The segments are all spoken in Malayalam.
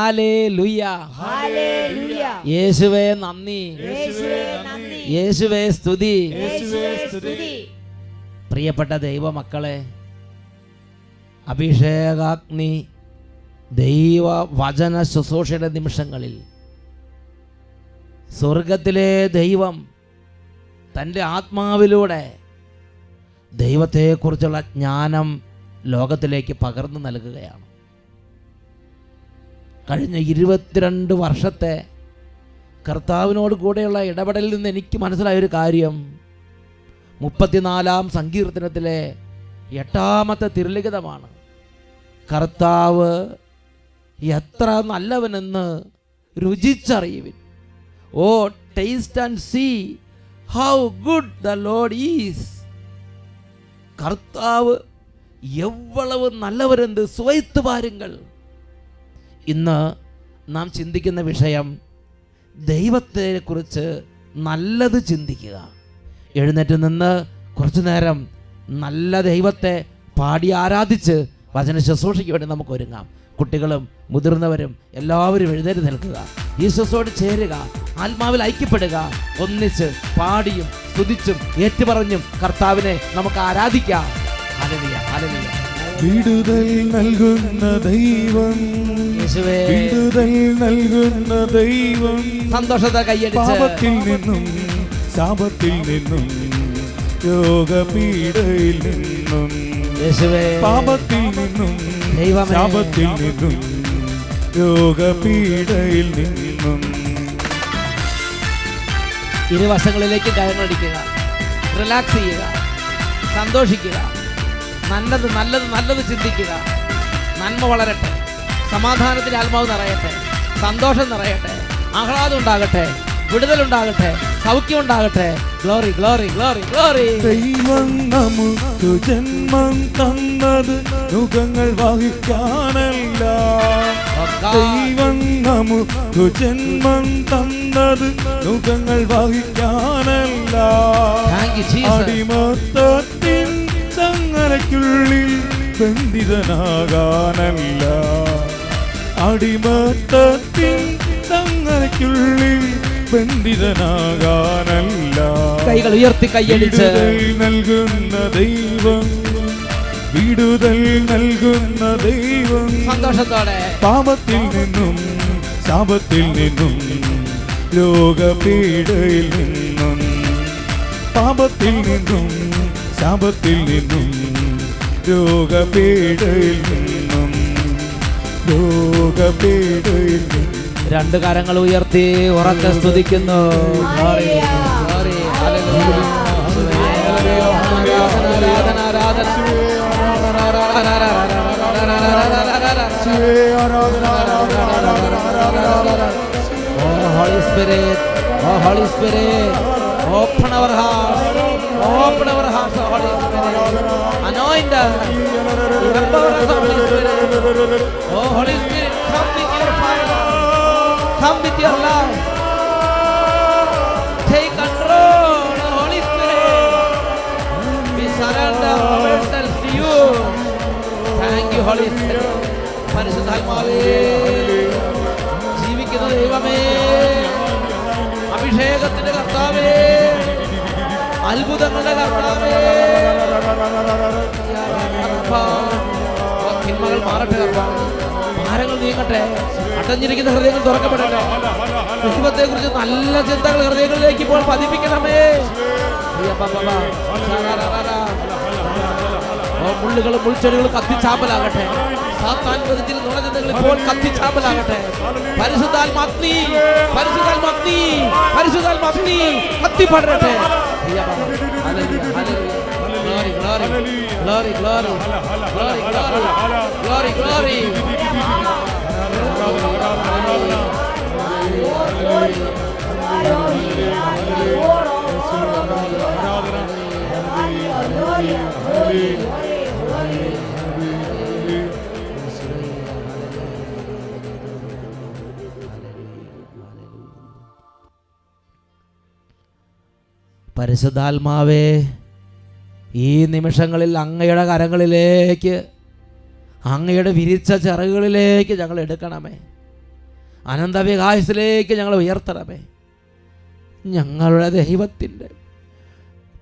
ഹല്ലേലൂയ. യേശുവേ നന്ദി, യേശുവേ സ്തുതി. പ്രിയപ്പെട്ട ദൈവമക്കളെ, അഭിഷേകാഗ്നി ദൈവ വചന ശുശ്രൂഷയുടെ നിമിഷങ്ങളിൽ സ്വർഗത്തിലെ ദൈവം തൻ്റെ ആത്മാവിലൂടെ ദൈവത്തെക്കുറിച്ചുള്ള ജ്ഞാനം ലോകത്തിലേക്ക് പകർന്നു നൽകുകയാണ്. കഴിഞ്ഞ 22 വർഷത്തെ കർത്താവിനോട് കൂടെയുള്ള ഇടപെടലിൽ നിന്ന് എനിക്ക് മനസ്സിലായൊരു കാര്യം, 34-ാം സങ്കീർത്തനത്തിലെ 8-ാമത്തെ തിരുലിഖിതമാണ്. കർത്താവ് എത്ര നല്ലവനെന്ന് രുചിച്ചറിയുവിൻ. O taste and see how good the Lord is. കർത്താവ് എவ்வளவு നല്ലവരെന്ന് സുവൈത്ത് പാരുങ്ങൾ. ഇന്ന് നാം ചിന്തിക്കുന്ന വിഷയം ദൈവത്തെക്കുറിച്ച് നല്ലത് ചിന്തിക്കുക. എഴുന്നേറ്റ് നിന്ന് കുറച്ചു നേരം നല്ല ദൈവത്തെ പാടി ആരാധിച്ച് വചന ശുശ്രൂഷയ്ക്ക് വേണ്ടി നമുക്ക് ഒരുങ്ങാം. കുട്ടികളും മുതിർന്നവരും എല്ലാവരും എഴുന്നേറ്റ് നിൽക്കുക, യേശുവോട് ചേരുക, ആത്മാവിൽ ഐക്യപ്പെടുക. ഒന്നിച്ച് പാടിയും സ്തുതിച്ചും ഏറ്റുപറഞ്ഞും കർത്താവിനെ നമുക്ക് ആരാധിക്കാം. Hallelujah, hallelujah. വിടുതൽ നൽകുന്ന ദൈവം, യേശുവേ വിടുതൽ നൽകുന്ന ദൈവം. സന്തോഷത്തെ കൈയടിച്ച് പാപത്തിൽ നിന്നും ശാപത്തിൽ നിന്നും രോഗപീഡയിൽ നിന്നും, യേശുവേ പാപത്തിൽ നിന്നും ദൈവമേ, ശാപത്തിൽ നിന്നും രോഗപീഡയിൽ നിന്നും. ഇരുവശങ്ങളിലേക്ക് കയറടിക്കുക, റിലാക്സ് ചെയ്യുക, സന്തോഷിക്കുക, നല്ലത് നല്ലത് നല്ലത് ചിന്തിക്കുക. നന്മ വളരട്ടെ, സമാധാനത്തിൻ്റെ ആത്മാവ് നിറയട്ടെ, സന്തോഷം നിറയട്ടെ, ആഹ്ലാദം ഉണ്ടാകട്ടെ, വിടുതലുണ്ടാകട്ടെ, സൗഖ്യമുണ്ടാകട്ടെ. Glory glory glory glory. ദൈവം നമുക്ക് ജന്മം തന്നത് യുഗങ്ങൾ വഹിക്കാനല്ല. ദൈവം നമുക്ക് ജന്മം തന്നത് യുഗങ്ങൾ വഹിക്കാനല്ല. അടിമത്തത്തിൻ ചങ്ങലയ്ക്കുള്ളിൽ ബന്ധിതനാകാനല്ല. അടിമത്തത്തിൻ ചങ്ങലയ്ക്കുള്ളിൽ ബന്ധിതനാകാനല്ല. കൈകൾ ഉയർത്തി കൈയടിച്ച് നൽകുന്ന ദൈവം, വിടുതൽ നൽകുന്ന ദൈവം. സന്തോഷത്തോടെ പാപത്തിൽ നിന്നും ശാപത്തിൽ നിന്നും രോഗപീഡയിൽ നിന്നും, പാപത്തിൽ നിന്നും ശാപത്തിൽ നിന്നും രോഗപീഡയിൽ നിന്നും, രോഗപീഡയിൽ നിന്നും. രണ്ട് കരങ്ങൾ ഉയർത്തി ഉറക്കെ സ്തുതിക്കുന്നു. Holy Spirit, oh Holy Spirit, open our hearts, open our hearts, oh Holy Spirit, anoint us, empower us, Holy Spirit, oh Holy Spirit, come with your fire, come with your love, take control, oh Holy Spirit, we surrender ourselves to you. Thank you, Holy Spirit. പരിശുദ്ധാത്മാവേ, ജീവിക്കുന്ന ദൈവമേ, അഭിഷേകത്തിന്റെ കർത്താവേ, അത്ഭുതങ്ങളുടെ കർത്താവേ, തിന്മകൾ മാറട്ടെ കർത്താവേ, ഭാരങ്ങൾ നീങ്ങട്ടെ, അടഞ്ഞിരിക്കുന്ന ഹൃദയങ്ങൾ തുറക്കപ്പെടട്ടെ. ദൈവത്തെ കുറിച്ച് നല്ല ചിന്തകൾ ഹൃദയങ്ങളിലേക്ക് ഇപ്പോൾ പതിപ്പിക്കണമേ. മുള്ളുകളും മുൾച്ചെടികളും കത്തിച്ചാമ്പലാകട്ടെ. സാത്താൻ വിധിച്ചിൽ നുണചിന്തകൾ ഇപ്പോൾ കത്തിച്ചാമ്പലാകട്ടെ. പരിശുദ്ധാത്മാഗ്നി, പരിശുദ്ധാത്മാഗ്നി, പരിശുദ്ധാത്മാഗ്നി കത്തിപ്പടരട്ടെ. Glory, glory, glory, glory, glory, glory, glory, പരിശുദ്ധാത്മാവേ, ഈ നിമിഷങ്ങളിൽ അങ്ങയുടെ കരങ്ങളിലേക്ക്, അങ്ങയുടെ വിരിച്ച ചിറകുകളിലേക്ക് ഞങ്ങൾ എടുക്കണമേ. അനന്തവികായത്തിലേക്ക് ഞങ്ങളെ ഉയർത്തണമേ. ഞങ്ങളുടെ ദൈവത്തിൻ്റെ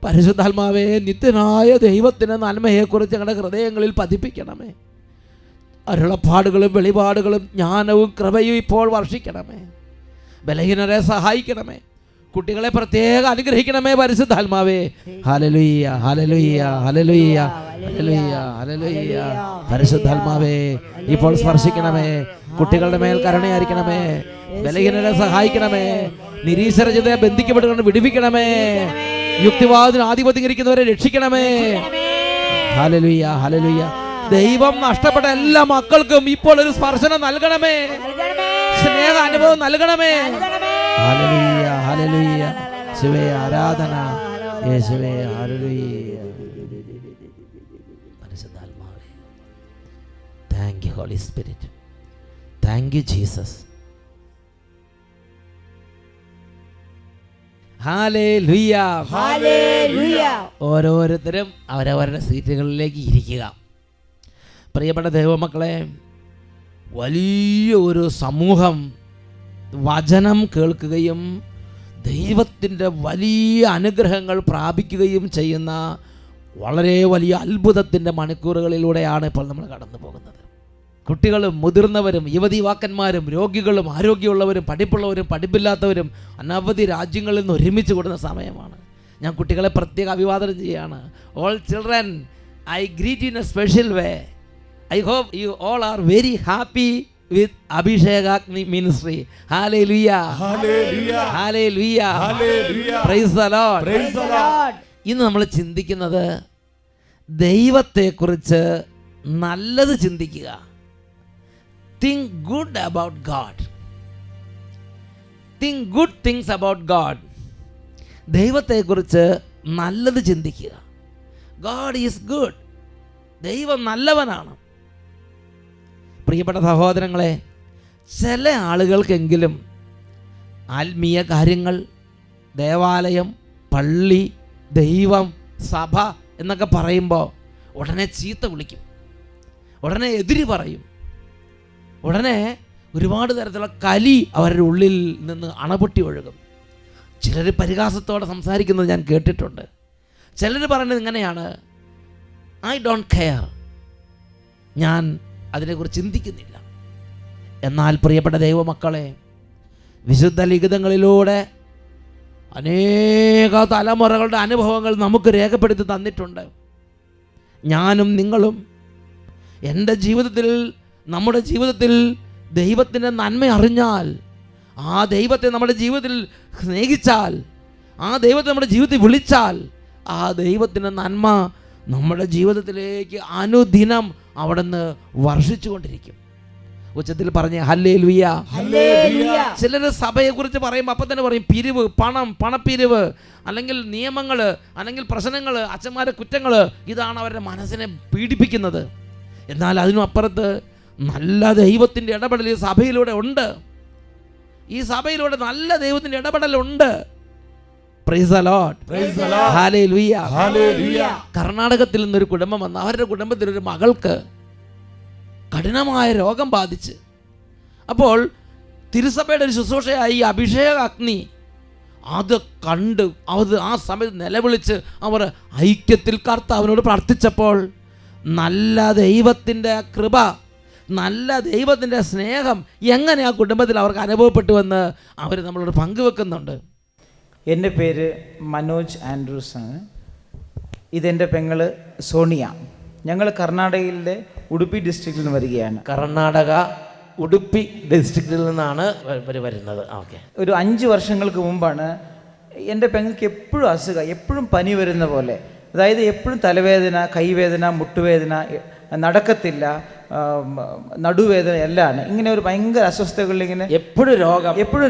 പരിശുദ്ധാത്മാവേ, നിത്യനായ ദൈവത്തിൻ്റെ നന്മയെക്കുറിച്ച് ഞങ്ങളുടെ ഹൃദയങ്ങളിൽ പതിപ്പിക്കണമേ. അരുളപ്പാടുകളും വെളിപാടുകളും ജ്ഞാനവും കൃപയും ഇപ്പോൾ വർഷിക്കണമേ. ബലഹീനരെ സഹായിക്കണമേ. കുട്ടികളെ പ്രത്യേകം അനുഗ്രഹിക്കണമേ പരിശുദ്ധാത്മാവേ. Hallelujah, hallelujah, hallelujah, hallelujah, hallelujah. പരിശുദ്ധാത്മാവേ, ഇപ്പോൾ സ്പർശിക്കണമേ. കുട്ടികളുടെ മേൽ കരുണയായിരിക്കണമേ. ബലഹീനരെ സഹായിക്കണമേ. നിരീശ്വരചിന്തയെ ബന്ധിക്കപ്പെട്ടുകൊണ്ട് വിടുവിക്കണമേ. യുക്തിവാദത്തിന് ആധിപത്യകരിക്കുന്നവരെ രക്ഷിക്കണമേ. Hallelujah, hallelujah. ദൈവം നഷ്ടപ്പെട്ട എല്ലാ മക്കൾക്കും ഇപ്പോൾ ഒരു സ്പർശനം നൽകണമേ. സ്നേഹ അനുഭവം നൽകണമേ. ഹല്ലേലൂയ, ഹല്ലേലൂയ. യേശുവേ ആരാധന, യേശുവേ ഹല്ലേലൂയ. പരിശുദ്ധാത്മാവേ, thank you Holy Spirit, thank you Jesus. ഹല്ലേലൂയ, ഹല്ലേലൂയ. ഓരോരുത്തരും അവരവരുടെ സീറ്റുകളിലേക്ക് ഇരിക്കുക. പ്രിയപ്പെട്ട ദൈവമക്കളെ, വലിയ ഒരു സമൂഹം വചനം കേൾക്കുകയും ദൈവത്തിൻ്റെ വലിയ അനുഗ്രഹങ്ങൾ പ്രാപിക്കുകയും ചെയ്യുന്ന വളരെ വലിയ അത്ഭുതത്തിൻ്റെ മണിക്കൂറുകളിലൂടെയാണ് ഇപ്പോൾ നമ്മൾ കടന്നു പോകുന്നത്. കുട്ടികളും മുതിർന്നവരും യുവതീവാക്കന്മാരും രോഗികളും ആരോഗ്യമുള്ളവരും പഠിപ്പുള്ളവരും പഠിപ്പില്ലാത്തവരും അനവധി രാജ്യങ്ങളിൽ നിന്ന് ഒരുമിച്ച് കൂടുന്ന സമയമാണ്. ഞാൻ കുട്ടികളെ പ്രത്യേക അഭിവാദനം ചെയ്യുകയാണ്. All children, I greet in a special way. I hope you all are very happy with Abhishekagni ministry. Hallelujah. Hallelujah. Hallelujah. Hallelujah. Praise the Lord. Praise the Lord. ഇന്ന് നമ്മൾ ചിന്തിക്കുന്നത് ദൈവത്തെക്കുറിച്ച് നല്ലത് ചിന്തിക്കുക. Think good about God. Think good things about God. ദൈവത്തെക്കുറിച്ച് നല്ലത് ചിന്തിക്കുക. God is good. ദൈവം നല്ലവനാണ്. പ്രിയപ്പെട്ട സഹോദരങ്ങളെ, ചില ആളുകൾക്കെങ്കിലും ആത്മീയ കാര്യങ്ങൾ, ദേവാലയം, പള്ളി, ദൈവം, സഭ എന്നൊക്കെ പറയുമ്പോൾ ഉടനെ ചീത്ത വിളിക്കും, ഉടനെ എതിര് പറയും, ഉടനെ ഒരുപാട് തരത്തിലുള്ള കലി അവരുടെ ഉള്ളിൽ നിന്ന് അണപൊട്ടി ഒഴുകും. ചിലർ പരിഹാസത്തോടെ സംസാരിക്കുന്നത് ഞാൻ കേട്ടിട്ടുണ്ട്. ചിലർ പറയുന്നത് ഇങ്ങനെയാണ്, ഐ ഡോണ്ട് കെയർ, ഞാൻ അതിനെക്കുറിച്ച് ചിന്തിക്കുന്നില്ല. എന്നാൽ പ്രിയപ്പെട്ട ദൈവമക്കളെ, വിശുദ്ധ ലിഖിതങ്ങളിലൂടെ അനേക തലമുറകളുടെ അനുഭവങ്ങൾ നമുക്ക് രേഖപ്പെടുത്തി തന്നിട്ടുണ്ട്. ഞാനും നിങ്ങളും എൻ്റെ ജീവിതത്തിൽ, നമ്മുടെ ജീവിതത്തിൽ ദൈവത്തിൻ്റെ നന്മ അറിഞ്ഞാൽ, ആ ദൈവത്തെ നമ്മുടെ ജീവിതത്തിൽ സ്നേഹിച്ചാൽ, ആ ദൈവത്തെ നമ്മുടെ ജീവിതത്തിൽ വിളിച്ചാൽ, ആ ദൈവത്തിൻ്റെ നന്മ നമ്മുടെ ജീവിതത്തിലേക്ക് അനുദിനം അവിടുന്ന് വർഷിച്ചു കൊണ്ടിരിക്കും. ഉച്ചത്തിൽ പറഞ്ഞ ഹല്ലേലൂയ, ഹല്ലേലൂയ. ചിലർ സഭയെക്കുറിച്ച് പറയുമ്പോൾ അപ്പം തന്നെ പറയും പിരിവ്, പണം, പണപ്പിരിവ്, അല്ലെങ്കിൽ നിയമങ്ങൾ, അല്ലെങ്കിൽ പ്രശ്നങ്ങൾ, അച്ഛന്മാരെ കുറ്റങ്ങൾ, ഇതാണ് അവരുടെ മനസ്സിനെ പീഡിപ്പിക്കുന്നത്. എന്നാൽ അതിനും അപ്പുറത്ത് നല്ല ദൈവത്തിൻ്റെ ഇടപെടൽ ഈ സഭയിലൂടെ ഉണ്ട്. ഈ സഭയിലൂടെ നല്ല ദൈവത്തിൻ്റെ ഇടപെടലുണ്ട്. Praise the Lord. Praise the Lord. Hallelujah. Hallelujah. കർണാടകത്തിൽ നിന്നൊരു കുടുംബം വന്ന് അവരുടെ കുടുംബത്തിലൊരു മകൾക്ക് കഠിനമായ രോഗം ബാധിച്ച്, അപ്പോൾ തിരുസഭയുടെ ഒരു ശുശ്രൂഷയായി അഭിഷേക അഗ്നി അത് കണ്ട് അത് ആ സമയത്ത് നിലവിളിച്ച് അവർ ഐക്യത്തിൽ കർത്താവിനോട് പ്രാർത്ഥിച്ചപ്പോൾ നല്ല ദൈവത്തിൻ്റെ കൃപ, നല്ല ദൈവത്തിൻ്റെ സ്നേഹം എങ്ങനെ ആ കുടുംബത്തിൽ അവർക്ക് അനുഭവപ്പെട്ടുവെന്ന് അവർ നമ്മളോട് പങ്കുവെക്കുന്നുണ്ട്. എൻ്റെ പേര് മനോജ് ആൻഡ്രൂസ് ആണ്. ഇതെൻ്റെ പെങ്ങള് സോണിയ. ഞങ്ങൾ കർണാടകയിലെ ഉടുപ്പി ഡിസ്ട്രിക്റ്റിൽ നിന്ന് വരികയാണ്. കർണാടക ഉടുപ്പി ഡിസ്ട്രിക്റ്റിൽ നിന്നാണ് ഇവർ വരുന്നത്. ഓക്കെ. ഒരു 5 വർഷങ്ങൾക്ക് മുമ്പാണ് എൻ്റെ പെങ്ങൾക്ക് എപ്പോഴും അസുഖം, എപ്പോഴും പനി വരുന്ന പോലെ. അതായത് എപ്പോഴും തലവേദന, കൈവേദന, മുട്ടുവേദന, നടക്കത്തില്ല, നടുവേദന എല്ലാമാണ്. ഇങ്ങനെ ഒരു ഭയങ്കര അസ്വസ്ഥതകളിൽ ഇങ്ങനെ എപ്പോഴും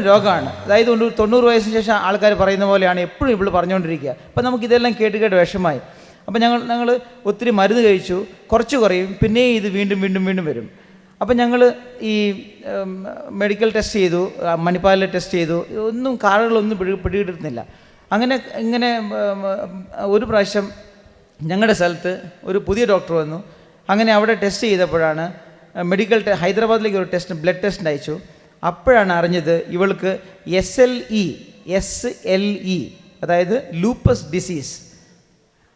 രോഗമാണ്. അതായത് 90 വയസ്സിന് ശേഷം ആൾക്കാർ പറയുന്ന പോലെയാണ് എപ്പോഴും ഇവിടെ പറഞ്ഞുകൊണ്ടിരിക്കുക. അപ്പം നമുക്കിതെല്ലാം കേട്ട് വിഷമായി. അപ്പം ഞങ്ങൾ ഒത്തിരി മരുന്ന് കഴിച്ചു, കുറച്ച് കുറയും, പിന്നെയും ഇത് വീണ്ടും വരും. അപ്പം ഞങ്ങൾ ഈ മെഡിക്കൽ ടെസ്റ്റ് ചെയ്തു, മണിപ്പാലിൽ ടെസ്റ്റ് ചെയ്തു, ഒന്നും കാറുകളൊന്നും പിടികിട്ടുന്നില്ല. ഇങ്ങനെ ഒരു പ്രാവശ്യം ഞങ്ങളുടെ സ്ഥലത്ത് ഒരു പുതിയ ഡോക്ടർ വന്നു. അങ്ങനെ അവിടെ ടെസ്റ്റ് ചെയ്തപ്പോഴാണ് ഹൈദരാബാദിലേക്ക് ഒരു ബ്ലഡ് ടെസ്റ്റ് അയച്ചു. അപ്പോഴാണ് അറിഞ്ഞത് ഇവൾക്ക് SLE അതായത് ലൂപ്പസ് ഡിസീസ്.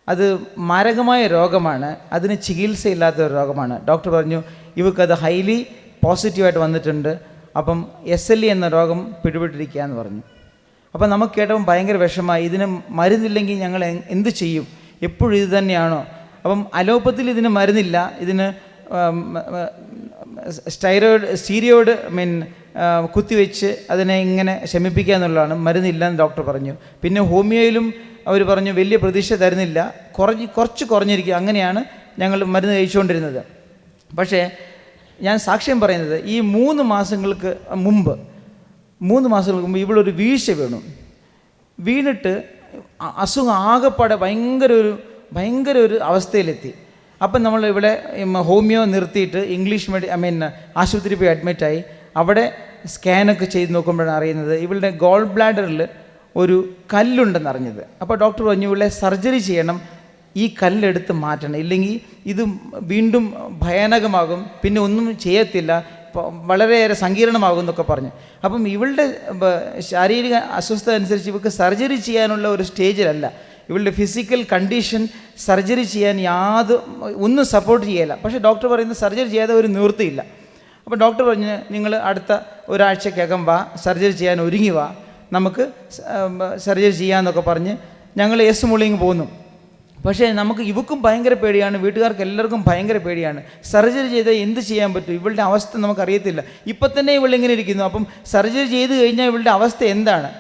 അത് മാരകമായ രോഗമാണ്, അതിന് ചികിത്സയില്ലാത്ത ഒരു രോഗമാണ്. ഡോക്ടർ പറഞ്ഞു ഇവൾക്കത് ഹൈലി പോസിറ്റീവായിട്ട് വന്നിട്ടുണ്ട്, അപ്പം SLE എന്ന രോഗം പിടിപെട്ടിരിക്കുക എന്ന് പറഞ്ഞു. അപ്പം നമുക്ക് കേട്ടപ്പം ഭയങ്കര വിഷമമായി. ഇതിന് മരുന്നില്ലെങ്കിൽ ഞങ്ങൾ എന്ത് ചെയ്യും, എപ്പോഴും ഇത് തന്നെയാണോ? അപ്പം അലോപ്പത്തിൽ ഇതിന് മരുന്നില്ല, ഇതിന് സ്റ്റീരിയോയിഡ് കുത്തിവെച്ച് അതിനെ ഇങ്ങനെ ശമിപ്പിക്കുക എന്നുള്ളതാണ്, മരുന്നില്ലെന്ന് ഡോക്ടർ പറഞ്ഞു. പിന്നെ ഹോമിയോയിലും അവർ പറഞ്ഞു വലിയ പ്രതീക്ഷ തരുന്നില്ല, കുറച്ച് കുറഞ്ഞിരിക്കുക. അങ്ങനെയാണ് ഞങ്ങൾ മരുന്ന് കഴിച്ചുകൊണ്ടിരുന്നത്. പക്ഷേ ഞാൻ സാക്ഷ്യം പറയുന്നത് ഈ 3 മാസങ്ങൾക്ക് മുമ്പ് ഇവളൊരു വീഴ്ച വീണിട്ട് അസുഖം ആകെപ്പാടെ ഭയങ്കര ഒരു അവസ്ഥയിലെത്തി. അപ്പം നമ്മൾ ഇവിടെ ഹോമിയോ നിർത്തിയിട്ട് ഇംഗ്ലീഷ് ആശുപത്രി പോയി അഡ്മിറ്റായി. അവിടെ സ്കാനൊക്കെ ചെയ്ത് നോക്കുമ്പോഴാണ് അറിയുന്നത് ഇവളുടെ ഗോൾ ബ്ലാഡറിൽ ഒരു കല്ലുണ്ടെന്ന് അറിഞ്ഞത്. അപ്പോൾ ഡോക്ടർ പറഞ്ഞു ഇവളെ സർജറി ചെയ്യണം, ഈ കല്ലെടുത്ത് മാറ്റണം, ഇല്ലെങ്കിൽ ഇത് വീണ്ടും ഭയാനകമാകും, പിന്നെ ഒന്നും ചെയ്യത്തില്ല, വളരെയേറെ സങ്കീർണമാകും എന്നൊക്കെ പറഞ്ഞു. അപ്പം ഇവളുടെ ശാരീരിക അസ്വസ്ഥത അനുസരിച്ച് ഇവൾക്ക് സർജറി ചെയ്യാനുള്ള ഒരു സ്റ്റേജിലല്ല. ഇവളുടെ ഫിസിക്കൽ കണ്ടീഷൻ സർജറി ചെയ്യാൻ ഒന്നും സപ്പോർട്ട് ചെയ്യില്ല. പക്ഷേ ഡോക്ടർ പറയുന്നത് സർജറി ചെയ്യാതെ ഒരു നിവൃത്തിയില്ല. അപ്പോൾ ഡോക്ടർ പറഞ്ഞ് നിങ്ങൾ അടുത്ത ഒരാഴ്ചക്കകം സർജറി ചെയ്യാൻ ഒരുങ്ങി നമുക്ക് സർജറി ചെയ്യാമെന്നൊക്കെ പറഞ്ഞ് ഞങ്ങൾ മുള്ളിങ് പോന്നു. പക്ഷേ ഇവക്കും ഭയങ്കര പേടിയാണ്, വീട്ടുകാർക്ക് എല്ലാവർക്കും ഭയങ്കര പേടിയാണ്. സർജറി ചെയ്താൽ എന്ത് ചെയ്യാൻ പറ്റും, ഇവളുടെ അവസ്ഥ നമുക്കറിയത്തില്ല. ഇപ്പം തന്നെ ഇവളിങ്ങനെ ഇരിക്കുന്നു, അപ്പം സർജറി ചെയ്ത് കഴിഞ്ഞാൽ ഇവളുടെ അവസ്ഥ എന്താണ്,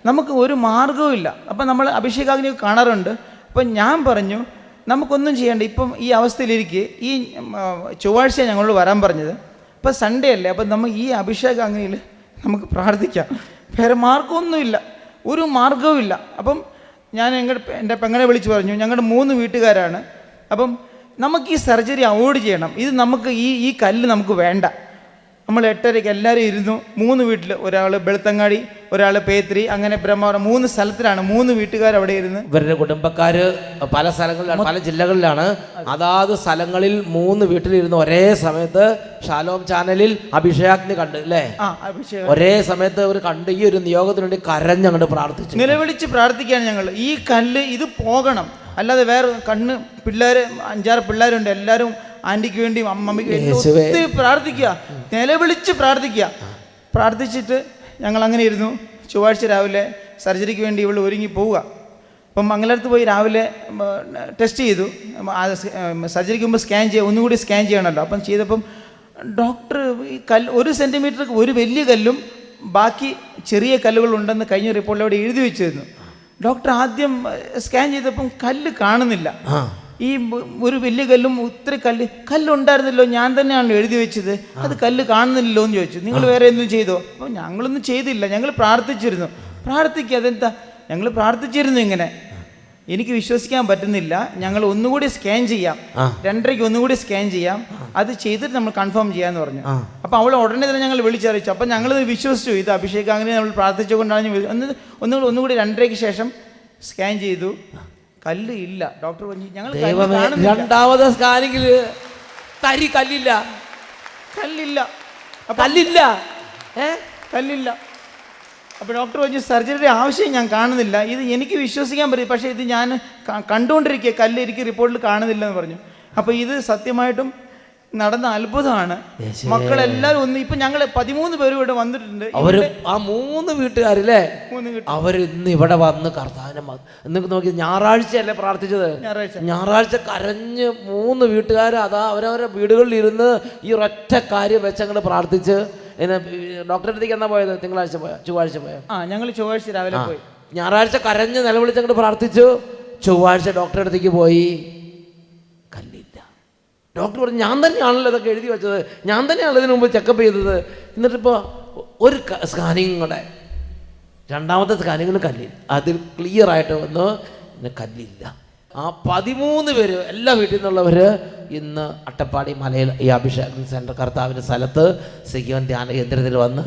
നമുക്ക് ഒരു മാർഗവുമില്ല. അപ്പം നമ്മൾ അഭിഷേകാഗ്നി കാണാറുണ്ട്. അപ്പം ഞാൻ പറഞ്ഞു നമുക്കൊന്നും ചെയ്യേണ്ട, ഇപ്പം ഈ അവസ്ഥയിലിരിക്കെ ഈ ചൊവ്വാഴ്ച ഞങ്ങളോട് വരാൻ പറഞ്ഞത്, ഇപ്പം സൺഡേ അല്ലേ, അപ്പം ഈ അഭിഷേകാഗ്നിയിൽ നമുക്ക് പ്രാർത്ഥിക്കാം, വേറെ മാർഗമൊന്നുമില്ല, ഒരു മാർഗവുമില്ല. അപ്പം ഞാൻ എൻ്റെ പെങ്ങളെ വിളിച്ച് പറഞ്ഞു ഞങ്ങളുടെ 3 വീട്ടുകാരാണ്, അപ്പം നമുക്ക് ഈ സർജറി അവോയ്ഡ് ചെയ്യണം, ഇത് നമുക്ക് ഈ കല്ല് നമുക്ക് വേണ്ട. നമ്മൾ 8:30 എല്ലാവരും ഇരുന്നു. 3 വീട്ടിൽ, ഒരാൾ വെളുത്തങ്ങാടി, ഒരാൾ പേത്രി, അങ്ങനെ ബ്രഹ്മവരം, 3 സ്ഥലത്തിലാണ് 3 വീട്ടുകാർ അവിടെ ഇരുന്ന്. ഇവരുടെ കുടുംബക്കാർ പല സ്ഥലങ്ങളിലാണ്, പല ജില്ലകളിലാണ്. അതാത് സ്ഥലങ്ങളിൽ 3 വീട്ടിലിരുന്ന് ഒരേ സമയത്ത് ഷാലോം ചാനലിൽ അഭിഷേകാഗ്നി കണ്ട് അല്ലേ, ഒരേ സമയത്ത് അവർ കണ്ട് ഈ ഒരു നിയോഗത്തിന് വേണ്ടി കരഞ്ഞങ്ങോട്ട് പ്രാർത്ഥിച്ചു, നിലവിളിച്ച് പ്രാർത്ഥിക്കുകയാണ് ഞങ്ങൾ. ഈ കല്ല് ഇത് പോകണം, അല്ലാതെ വേറെ പിള്ളേർ 5-6 പിള്ളേരുണ്ട്, എല്ലാവരും ആൻറ്റിക്ക് വേണ്ടിയും അമ്മമ്മയ്ക്ക് ഒത്തിരി പ്രാർത്ഥിക്കുക, നിലവിളിച്ച് പ്രാർത്ഥിച്ചിട്ട് ഞങ്ങൾ അങ്ങനെ ഇരുന്നു. ചൊവ്വാഴ്ച രാവിലെ സർജറിക്ക് വേണ്ടി ഇവൾ ഒരുങ്ങി പോവുക. അപ്പം മംഗലത്ത് പോയി രാവിലെ ടെസ്റ്റ് ചെയ്തു. സർജറിക്ക് മുമ്പ് ഒന്നുകൂടി സ്കാൻ ചെയ്യണമല്ലോ. അപ്പം ചെയ്തപ്പം ഡോക്ടർ ഈ 1 സെൻറ്റിമീറ്റർ ഒരു വലിയ കല്ലും ബാക്കി ചെറിയ കല്ലുകളുണ്ടെന്ന് കഴിഞ്ഞ റിപ്പോർട്ടിൽ അവിടെ എഴുതി വെച്ചിരുന്നു. ഡോക്ടർ ആദ്യം സ്കാൻ ചെയ്തപ്പം കല്ല് കാണുന്നില്ല. ഈ ഒരു വലിയ കല്ലും ഒത്തിരി കല്ലുണ്ടായിരുന്നല്ലോ, ഞാൻ തന്നെയാണല്ലോ എഴുതി വെച്ചത്, അത് കല്ല് കാണുന്നില്ലല്ലോ എന്ന് ചോദിച്ചു. നിങ്ങൾ വേറെ എന്തും ചെയ്തോ? അപ്പോൾ ഞങ്ങളൊന്നും ചെയ്തില്ല, ഞങ്ങൾ പ്രാർത്ഥിച്ചിരുന്നു. അതെന്താ, ഞങ്ങൾ പ്രാർത്ഥിച്ചിരുന്നു ഇങ്ങനെ. എനിക്ക് വിശ്വസിക്കാൻ പറ്റുന്നില്ല. ഞങ്ങൾ ഒന്നുകൂടി സ്കാൻ ചെയ്യാം, 2:30 ഒന്നുകൂടി സ്കാൻ ചെയ്യാം, അത് ചെയ്തിട്ട് നമ്മൾ കൺഫേം ചെയ്യാമെന്ന് പറഞ്ഞു. അപ്പോൾ അവൾ ഉടനെ തന്നെ ഞങ്ങൾ വിളിച്ചറിയിച്ചു. അപ്പം ഞങ്ങളത് വിശ്വസിച്ചു, ഇത് അഭിഷേകാഗ്നി നമ്മൾ പ്രാർത്ഥിച്ചുകൊണ്ടാണ്. ഒന്നുകൂടി 2:30 ശേഷം സ്കാൻ ചെയ്തു, കല്ല് ഇല്ല. ഡോക്ടർ പറഞ്ഞു ഞങ്ങൾ 2ാമത് സ്കാനിങ്ങിൽ കല്ലില്ല. അപ്പോൾ ഡോക്ടർ പറഞ്ഞു സർജറിയുടെ ആവശ്യം ഞാൻ കാണുന്നില്ല, ഇത് എനിക്ക് വിശ്വസിക്കാൻ പറ്റും, പക്ഷേ ഇത് ഞാൻ കണ്ടുകൊണ്ടിരിക്കുക, കല്ല് എനിക്ക് റിപ്പോർട്ടിൽ കാണുന്നില്ല എന്ന് പറഞ്ഞു. അപ്പോൾ ഇത് സത്യമായിട്ടും നടന്ന അത്ഭുതമാണ്. മക്കളെല്ലാവരും ഇപ്പം ഞങ്ങൾ 13 പേരും ഇവിടെ വന്നിട്ടുണ്ട്. അവർ ആ 3 വീട്ടുകാരില്ലേ, അവർ ഇന്ന് ഇവിടെ വന്ന് കർത്താവിനെ നോക്കി. ഞായറാഴ്ചയല്ലേ പ്രാർത്ഥിച്ചത്, ഞായറാഴ്ച കരഞ്ഞ് 3 വീട്ടുകാർ അവരവരുടെ വീടുകളിൽ ഇരുന്ന് ഈ ഒരൊറ്റ കാര്യം വെച്ച് അങ്ങോട്ട് പ്രാർത്ഥിച്ച്. ഡോക്ടറെ അടുത്തേക്ക് എന്നാ പോയത്? ചൊവ്വാഴ്ച പോയോ? ഞങ്ങൾ ചൊവ്വാഴ്ച രാവിലെ പോയി. ഞായറാഴ്ച കരഞ്ഞ് നിലവിളിച്ച് അങ്ങോട്ട് പ്രാർത്ഥിച്ചു. ചൊവ്വാഴ്ച ഡോക്ടറെ അടുത്തേക്ക് പോയി, കല്ലില്ല. ഡോക്ടർ പറഞ്ഞു ഞാൻ തന്നെയാണല്ലോ ഇതൊക്കെ എഴുതി വെച്ചത്, ഞാൻ തന്നെയാണല്ലോ ഇതിനു മുമ്പ് ചെക്കപ്പ് ചെയ്തത്. എന്നിട്ടിപ്പോൾ ഒരു സ്കാനിങ് കൂടെ, 2ാമത്തെ സ്കാനിങ്ങിന് കല്ലില്ല. അതിൽ ക്ലിയർ ആയിട്ട് വന്നു കല്ലില്ല. ആ 13 പേര് എല്ലാ വീട്ടിൽ നിന്നുള്ളവർ ഇന്ന് അട്ടപ്പാടി മലയിൽ ഈ അഭിഷേകം സെൻറ്റർ കർത്താവിൻ്റെ സ്ഥലത്ത് സിഗിയോൻ ധ്യാന കേന്ദ്രത്തിൽ വന്ന്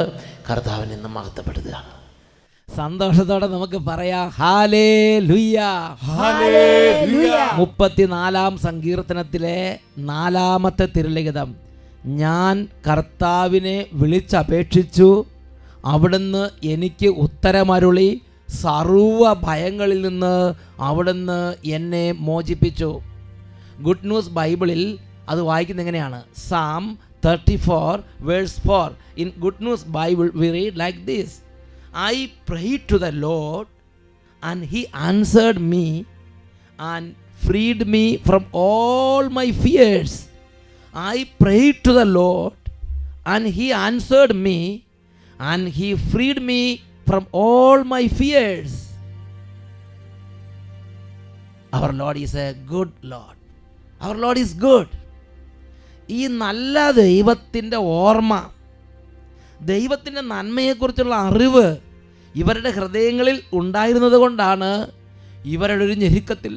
കർത്താവിനെ ഇന്ന് മഹത്വപ്പെടുത്തുകയാണ്. സന്തോഷത്തോടെ നമുക്ക് പറയാം ഹല്ലേലൂയ, ഹല്ലേലൂയ. 34-ാം സങ്കീർത്തനത്തിലെ 4-ാമത്തെ തിരുലിഖിതം, ഞാൻ കർത്താവിനെ വിളിച്ചപേക്ഷിച്ചു അവിടുന്ന് എനിക്ക് ഉത്തരമരുളി സർവ്വ ഭയങ്ങളിൽ നിന്ന് അവിടുന്ന് എന്നെ മോചിപ്പിച്ചു. ഗുഡ് ന്യൂസ് ബൈബിളിൽ അത് വായിക്കുന്നത് എങ്ങനെയാണ്? Psalm 34 verse 4. In Good News Bible we read like this: I prayed to the Lord and he answered me and freed me from all my fears. I prayed to the Lord and he answered me and he freed me from all my fears. Our Lord is a good Lord. Our Lord is good. ഈ നല്ല ദൈവത്തിൻ്റെ ഓർമ്മ, ദൈവത്തിൻ്റെ നന്മയെക്കുറിച്ചുള്ള അറിവ് ഇവരുടെ ഹൃദയങ്ങളിൽ ഉണ്ടായിരുന്നത് കൊണ്ടാണ് ഇവരുടെ ഒരു ഞെരുക്കത്തിൽ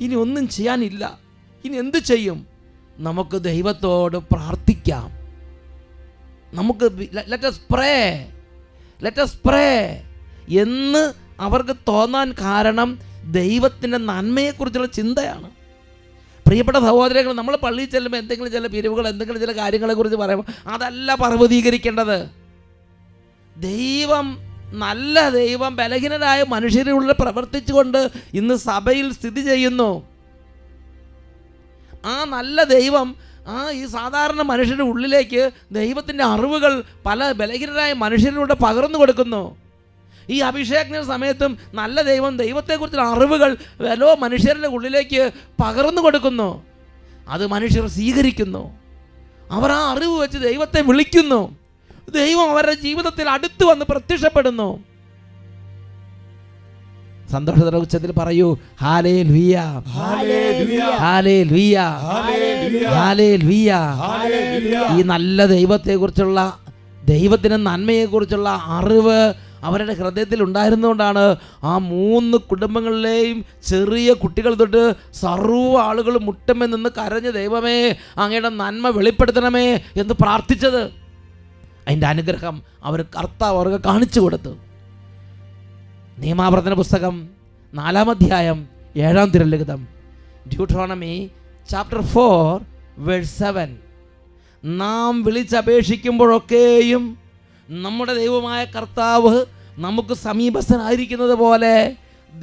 ഇനി ഒന്നും ചെയ്യാനില്ല, ഇനി എന്തു ചെയ്യും? നമുക്ക് ദൈവത്തോട് പ്രാർത്ഥിക്കാം. നമുക്ക് ലെറ്റ് us pray എന്ന് അവർക്ക് തോന്നാൻ കാരണം ദൈവത്തിൻ്റെ നന്മയെക്കുറിച്ചുള്ള ചിന്തയാണ്. പ്രിയപ്പെട്ട സഹോദരങ്ങൾ, നമ്മൾ പള്ളിയിൽ ചെല്ലുമ്പോൾ എന്തെങ്കിലും ചില പിരിവുകൾ, എന്തെങ്കിലും ചില കാര്യങ്ങളെക്കുറിച്ച് പറയുമ്പോൾ അതല്ല പർവ്വതീകരിക്കേണ്ടത്. ദൈവം, നല്ല ദൈവം ബലഹീനരായ മനുഷ്യരുടെ പ്രവർത്തിച്ചുകൊണ്ട് ഇന്ന് സഭയിൽ സ്ഥിതി ചെയ്യുന്നു. ആ നല്ല ദൈവം ഈ സാധാരണ മനുഷ്യരുടെ ഉള്ളിലേക്ക് ദൈവത്തിൻ്റെ അറിവുകൾ പല ബലഹീനരായ മനുഷ്യരിലൂടെ പകർന്നു കൊടുക്കുന്നു. ഈ അഭിഷേകത്തിന് സമയത്തും നല്ല ദൈവം ദൈവത്തെക്കുറിച്ചുള്ള അറിവുകൾ ഓരോ മനുഷ്യരുടെ ഉള്ളിലേക്ക് പകർന്നു കൊടുക്കുന്നു. അത് മനുഷ്യർ സ്വീകരിക്കുന്നു. അവർ ആ അറിവ് വെച്ച് ദൈവത്തെ വിളിക്കുന്നു. ദൈവം അവരുടെ ജീവിതത്തിൽ അടുത്ത് വന്ന് പ്രത്യക്ഷപ്പെടുന്നു. സന്തോഷത്തോടെ ഉച്ചത്തിൽ പറയൂ, hallelujah, hallelujah, hallelujah, hallelujah. Hallelujah. ഈ നല്ല ദൈവത്തെക്കുറിച്ചുള്ള, ദൈവത്തിൻ്റെ നന്മയെക്കുറിച്ചുള്ള അറിവ് അവരുടെ ഹൃദയത്തിൽ ഉണ്ടായിരുന്നുകൊണ്ടാണ് ആ 3 കുടുംബങ്ങളിലെയും ചെറിയ കുട്ടികൾ തൊട്ട് സർവ്വ ആളുകളും മുട്ടമേ നിന്ന് കരഞ്ഞ് ദൈവമേ അങ്ങയുടെ നന്മ വെളിപ്പെടുത്തണമേ എന്ന് പ്രാർത്ഥിച്ചത്. അതിൻ്റെ അനുഗ്രഹം കർത്താവ് അവർക്ക് കാണിച്ചു കൊടുത്തു. നിയമാവർത്തന പുസ്തകം 4-ാം അധ്യായം 7-ാം തിരുലിഖിതം, ഡ്യൂട്രോണമി ചാപ്റ്റർ 4 വേഴ്സ് 7. നാം വിളിച്ചപേക്ഷിക്കുമ്പോഴൊക്കെയും നമ്മുടെ ദൈവമായ കർത്താവ് നമുക്ക് സമീപസ്ഥനായിരിക്കുന്നത് പോലെ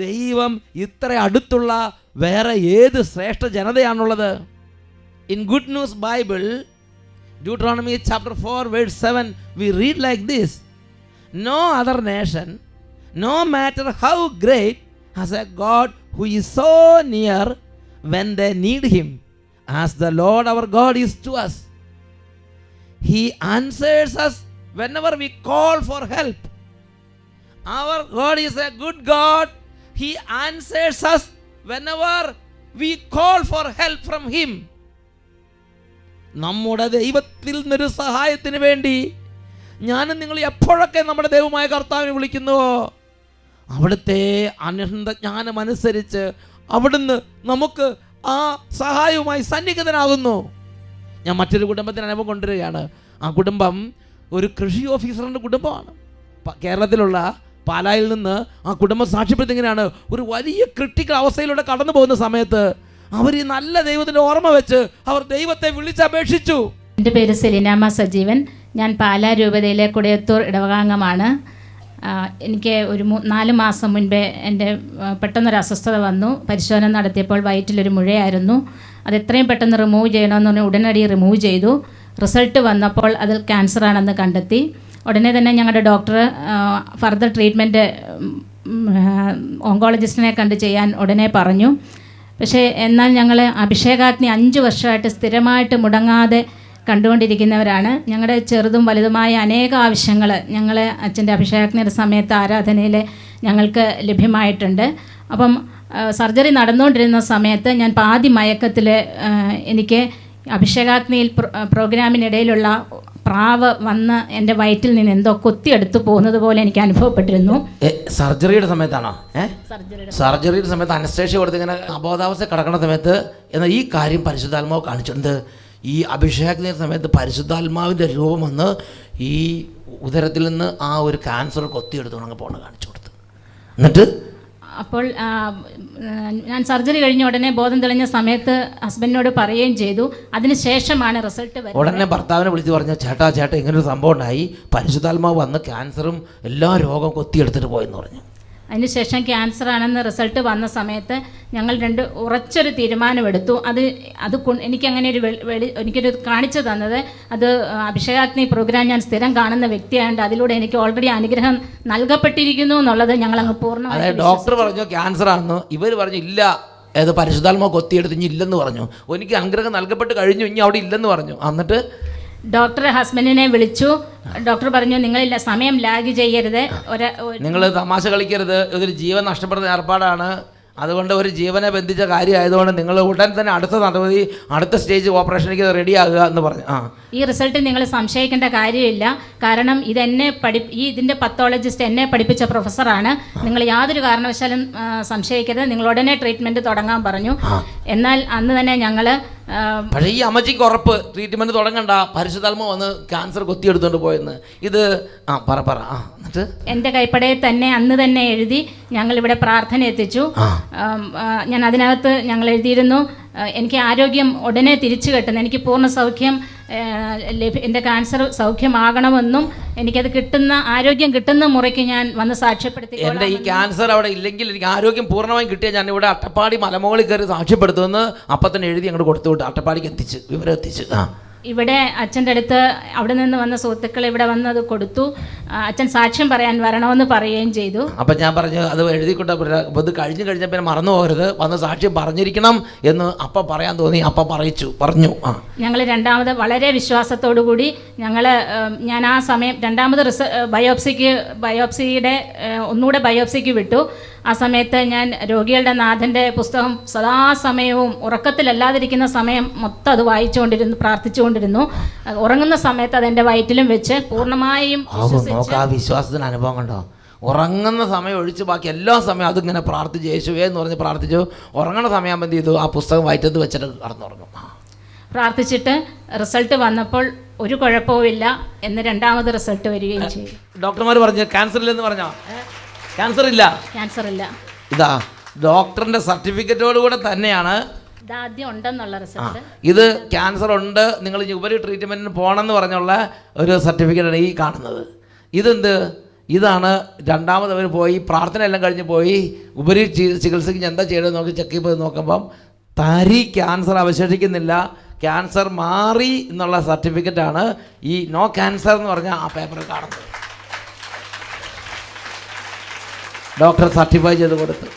ദൈവം ഇത്ര അടുത്തുള്ള വേറെ ഏത് ശ്രേഷ്ഠ ജനതയാണുള്ളത്? In good news bible, Deuteronomy chapter 4 verse 7, we read like this: No other nation, no matter how great, has a God who is so near when they need him, as the Lord our God is to us. He answers us whenever we call for help. Our God is a good God. He answers us whenever we call for help from him. നമ്മുടെ ദൈവത്തിൽ നിന്നൊരു സഹായത്തിന് വേണ്ടി ഞാനും നിങ്ങൾ എപ്പോഴൊക്കെ നമ്മുടെ ദൈവമായ കർത്താവിനെ വിളിക്കുന്നുവോ അവിടുത്തെ അനന്തജ്ഞാനം അനുസരിച്ച് അവിടുന്ന് നമുക്ക് ആ സഹായവുമായി സന്നിഹിതനാകുന്നു. ഞാൻ മറ്റൊരു കുടുംബത്തിന് അനുഭവം കൊണ്ടുവരികയാണ്. ആ കുടുംബം ഒരു കൃഷി ഓഫീസറിൻ്റെ കുടുംബമാണ്. കേരളത്തിലുള്ള പാലായിൽ നിന്ന് ആ കുടുംബം സാക്ഷ്യപ്പെടുത്തി ഇങ്ങനെയാണ്: ഒരു വലിയ ക്രിട്ടിക്കൽ അവസ്ഥയിലൂടെ കടന്നു പോകുന്ന സമയത്ത് അവർ ഈ നല്ല ദൈവത്തിൻ്റെ ഓർമ്മ വെച്ച് അവർ ദൈവത്തെ വിളിച്ചപേക്ഷിച്ചു. എൻ്റെ പേര് സെലിനാമ സജീവൻ. ഞാൻ പാലാ രൂപതയിലെ കുടയത്തൂർ ഇടവകാംഗമാണ്. എനിക്ക് ഒരു 4 മാസം മുൻപേ എൻ്റെ പെട്ടെന്നൊരു അസ്വസ്ഥത വന്നു. പരിശോധന നടത്തിയപ്പോൾ വയറ്റിലൊരു മുഴയായിരുന്നു. അത് എത്രയും പെട്ടെന്ന് റിമൂവ് ചെയ്യണമെന്ന് പറഞ്ഞ് ഉടനടി റിമൂവ് ചെയ്തു. റിസൾട്ട് വന്നപ്പോൾ അതിൽ ക്യാൻസറാണെന്ന് കണ്ടെത്തി. ഉടനെ തന്നെ ഞങ്ങളുടെ ഡോക്ടർ ഫർദർ ട്രീറ്റ്മെൻറ്റ് ഓങ്കോളജിസ്റ്റിനെ കണ്ട് ചെയ്യാൻ ഉടനെ പറഞ്ഞു. പക്ഷേ എന്നാൽ ഞങ്ങൾ അഭിഷേകാഗ്നി 5 വർഷമായിട്ട് സ്ഥിരമായിട്ട് മുടങ്ങാതെ കണ്ടുകൊണ്ടിരിക്കുന്നവരാണ്. ഞങ്ങളുടെ ചെറുതും വലുതുമായ അനേക ആവശ്യങ്ങൾ ഞങ്ങൾ അച്ഛൻ്റെ അഭിഷേകാഗ്നിയുടെ സമയത്ത് ആരാധനയിൽ ഞങ്ങൾക്ക് ലഭ്യമായിട്ടുണ്ട്. അപ്പം സർജറി നടന്നുകൊണ്ടിരുന്ന സമയത്ത് ഞാൻ പാതി മയക്കത്തിൽ എനിക്ക് അഭിഷേകാഗ്നിയിൽ പ്രോഗ്രാമിനിടയിലുള്ള പ്രാവ് വന്ന് എൻ്റെ വയറ്റിൽ നിന്ന് എന്തോ കൊത്തിയെടുത്ത് പോകുന്നത് പോലെ എനിക്ക് അനുഭവപ്പെട്ടിരുന്നു. സർജറിയുടെ സമയത്താണോ? സർജറിയുടെ സമയത്ത് അനസ്തേഷ്യ കൊടുത്ത് ഇങ്ങനെ അബോധാവസ്ഥ കിടക്കുന്ന സമയത്ത് എന്നാൽ ഈ കാര്യം പരിശുദ്ധാത്മാവ് കാണിച്ചിട്ടുണ്ട്. ഈ അഭിഷേകത്തിൻ്റെ സമയത്ത് പരിശുദ്ധാത്മാവിൻ്റെ രൂപം വന്ന് ഈ ഉദരത്തിൽ നിന്ന് ആ ഒരു ക്യാൻസർ കൊത്തിയെടുത്ത് അങ്ങ് പോകണം കാണിച്ചു കൊടുത്തു. എന്നിട്ട് അപ്പോൾ ഞാൻ സർജറി കഴിഞ്ഞ ഉടനെ ബോധം തെളിഞ്ഞ സമയത്ത് ഹസ്ബൻഡിനോട് പറയുകയും ചെയ്തു. അതിനുശേഷമാണ് റിസൾട്ട് വരുന്നത്. ഉടനെ ഭർത്താവിനെ വിളിച്ച് പറഞ്ഞു, ചേട്ടാ ഇങ്ങനൊരു സംഭവം ഉണ്ടായി, പരിശുദ്ധാത്മാവ് വന്ന് ക്യാൻസറും എല്ലാ രോഗവും കൊത്തിയെടുത്തിട്ട് പോയെന്ന് പറഞ്ഞു. അതിനുശേഷം ക്യാൻസർ ആണെന്ന് റിസൾട്ട് വന്ന സമയത്ത് ഞങ്ങൾ ഉറച്ചൊരു തീരുമാനമെടുത്തു. എനിക്കങ്ങനെ എനിക്കൊരു കാണിച്ചു തന്നത്, അത് അഭിഷേകാഗ്നി പ്രോഗ്രാം ഞാൻ സ്ഥിരം കാണുന്ന വ്യക്തിയായതുകൊണ്ട് അതിലൂടെ എനിക്ക് ഓൾറെഡി അനുഗ്രഹം നൽകപ്പെട്ടിരിക്കുന്നു എന്നുള്ളത് ഞങ്ങളങ്ങ് പൂർണ്ണമായി. ഡോക്ടർ പറഞ്ഞു ക്യാൻസർ ആണെന്ന്, ഇവർ പറഞ്ഞു ഇല്ല, ഏത് പരിശുദ്ധാത്മാവ് കൊത്തിയെടുത്ത് ഇനി ഇല്ലെന്ന് പറഞ്ഞു. എനിക്ക് അനുഗ്രഹം നൽകപ്പെട്ട് കഴിഞ്ഞു, ഇനി അവിടെ ഇല്ലെന്ന് പറഞ്ഞു. എന്നിട്ട് ഡോക്ടർ ഹസ്ബൻഡിനെ വിളിച്ചു. ഡോക്ടർ പറഞ്ഞു, നിങ്ങളില്ല, സമയം ലാഗ് ചെയ്യരുത്, നിങ്ങൾ തമാശ കളിക്കരുത്, ഇതൊരു ജീവൻ നഷ്ടപ്പെടുന്ന ഏർപ്പാടാണ്, അതുകൊണ്ട് ഒരു ജീവനെ ബന്ധിച്ച കാര്യമായതുകൊണ്ട് നിങ്ങൾ ഉടൻ തന്നെ അടുത്ത നടപടി, അടുത്ത സ്റ്റേജ് ഓപ്പറേഷനിലേക്ക് റെഡിയാകുക എന്ന് പറഞ്ഞു. ഈ റിസൾട്ട് നിങ്ങൾ സംശയിക്കേണ്ട കാര്യമില്ല. കാരണം ഇതിൻ്റെ പത്തോളജിസ്റ്റ് എന്നെ പഠിപ്പിച്ച പ്രൊഫസറാണ്. നിങ്ങൾ യാതൊരു കാരണവശാലും സംശയിക്കരുത്, നിങ്ങൾ ഉടനെ ട്രീറ്റ്മെൻറ്റ് തുടങ്ങാൻ പറഞ്ഞു. എന്നാൽ അന്ന് തന്നെ ഞങ്ങൾ പക്ഷേ ഈ അമ്മച്ചിക്ക് ഉറപ്പ് ട്രീറ്റ്മെൻറ്റ് തുടങ്ങണ്ട, പരിശുദ്ധാത്മാവ് വന്ന് ക്യാൻസർ കൊത്തിയെടുത്തുകൊണ്ട് പോയെന്ന്. ഇത് പറ എന്നിട്ട് എൻ്റെ കൈപ്പടയിൽ തന്നെ അന്ന് തന്നെ എഴുതി ഞങ്ങളിവിടെ പ്രാർത്ഥന എത്തിച്ചു. ഞാൻ അതിനകത്ത് ഞങ്ങൾ എഴുതിയിരുന്നു, എനിക്ക് ആരോഗ്യം ഉടനെ തിരിച്ചു കിട്ടുന്നു, എനിക്ക് പൂർണ്ണ സൗഖ്യം, എൻ്റെ ക്യാൻസർ സൗഖ്യമാകണമെന്നും എനിക്കത് ആരോഗ്യം കിട്ടുന്ന മുറയ്ക്ക് ഞാൻ വന്ന് സാക്ഷ്യപ്പെടുത്തി. എൻ്റെ ഈ ക്യാൻസർ അവിടെ ഇല്ലെങ്കിൽ എനിക്ക് ആരോഗ്യം പൂർണ്ണമായും കിട്ടിയാൽ ഞാൻ ഇവിടെ അട്ടപ്പാടി മലമുകളിൽ കയറി സാക്ഷ്യപ്പെടുത്തുമെന്ന് അപ്പം എഴുതി അങ്ങോട്ട് കൊടുത്തു വിട്ടു, അട്ടപ്പാടിക്ക് വിവരം എത്തിച്ച്. ഇവിടെ അച്ഛൻ്റെ അടുത്ത് അവിടെ നിന്ന് വന്ന സുഹൃത്തുക്കൾ ഇവിടെ വന്ന് അത് കൊടുത്തു. അച്ഛൻ സാക്ഷ്യം പറയാൻ വരണമെന്ന് പറയുകയും ചെയ്തു. അപ്പം ഞാൻ പറഞ്ഞു, അത് എഴുതിക്കൊണ്ട് ഇത് കഴിഞ്ഞ് പിന്നെ മറന്നു പോകരുത്, വന്ന് സാക്ഷ്യം പറഞ്ഞിരിക്കണം എന്ന് അപ്പം പറയാൻ തോന്നി. അപ്പം പറഞ്ഞു. ഞങ്ങൾ രണ്ടാമത് വളരെ വിശ്വാസത്തോടു കൂടി ഞാൻ ആ സമയം രണ്ടാമത് ഒന്നുകൂടെ ബയോപ്സിക്ക് വിട്ടു. ആ സമയത്ത് ഞാൻ രോഗികളുടെ നാഥൻ്റെ പുസ്തകം സദാസമയവും ഉറക്കത്തിലല്ലാതിരിക്കുന്ന സമയം മൊത്തം അത് വായിച്ചുകൊണ്ടിരുന്നു, പ്രാർത്ഥിച്ചുകൊണ്ടിരുന്നു. ഉറങ്ങുന്ന സമയത്ത് അതെൻ്റെ വയറ്റിലും വെച്ച് പൂർണ്ണമായും വിശ്വാസത്തിന് അനുഭവം കണ്ടോ? ഉറങ്ങുന്ന സമയം ഒഴിച്ച് ബാക്കി എല്ലാ സമയം അതിങ്ങനെ പ്രാർത്ഥിച്ചു, യേശുവേ എന്ന് പറഞ്ഞ് പ്രാർത്ഥിച്ചു. ഉറങ്ങുന്ന സമയം എന്ത് ചെയ്തു? ആ പുസ്തകം വയറ്റത്ത് വെച്ചിട്ട് കടന്നുറങ്ങും. പ്രാർത്ഥിച്ചിട്ട് റിസൾട്ട് വന്നപ്പോൾ ഒരു കുഴപ്പവുമില്ല എന്ന് രണ്ടാമത് റിസൾട്ട് വരികയും ചെയ്തു. ഡോക്ടർമാർ പറഞ്ഞു ക്യാൻസർ ഇല്ലെന്ന് പറഞ്ഞോ? ക്യാൻസർ ഇല്ല. ഇതാ ഡോക്ടറിന്റെ സർട്ടിഫിക്കറ്റോടുകൂടെ തന്നെയാണ് ഇതാദ്യം ഉണ്ടെന്നുള്ള റിസൾട്ട്. ഇത് ക്യാൻസർ ഉണ്ട്, നിങ്ങൾ ഉപരി ട്രീറ്റ്മെന്റിന് പോകണമെന്ന് പറഞ്ഞുള്ള ഒരു സർട്ടിഫിക്കറ്റാണ് ഈ കാണുന്നത്. ഇതാണ് രണ്ടാമത് അവർ പോയി പ്രാർത്ഥന എല്ലാം കഴിഞ്ഞ് പോയി ഉപരി ചികിത്സയ്ക്ക് എന്താ ചെയ്യണമെന്ന് നോക്കി ചെക്ക് ചെയ്ത് നോക്കുമ്പം ക്യാൻസർ അവശേഷിക്കുന്നില്ല, ക്യാൻസർ മാറി എന്നുള്ള സർട്ടിഫിക്കറ്റാണ് ഈ നോ ക്യാൻസർ എന്ന് പറഞ്ഞ ആ പേപ്പറിൽ കാണുന്നത്. ഡോക്ടർ സർട്ടിഫൈ ചെയ്ത് കൊടുത്തു.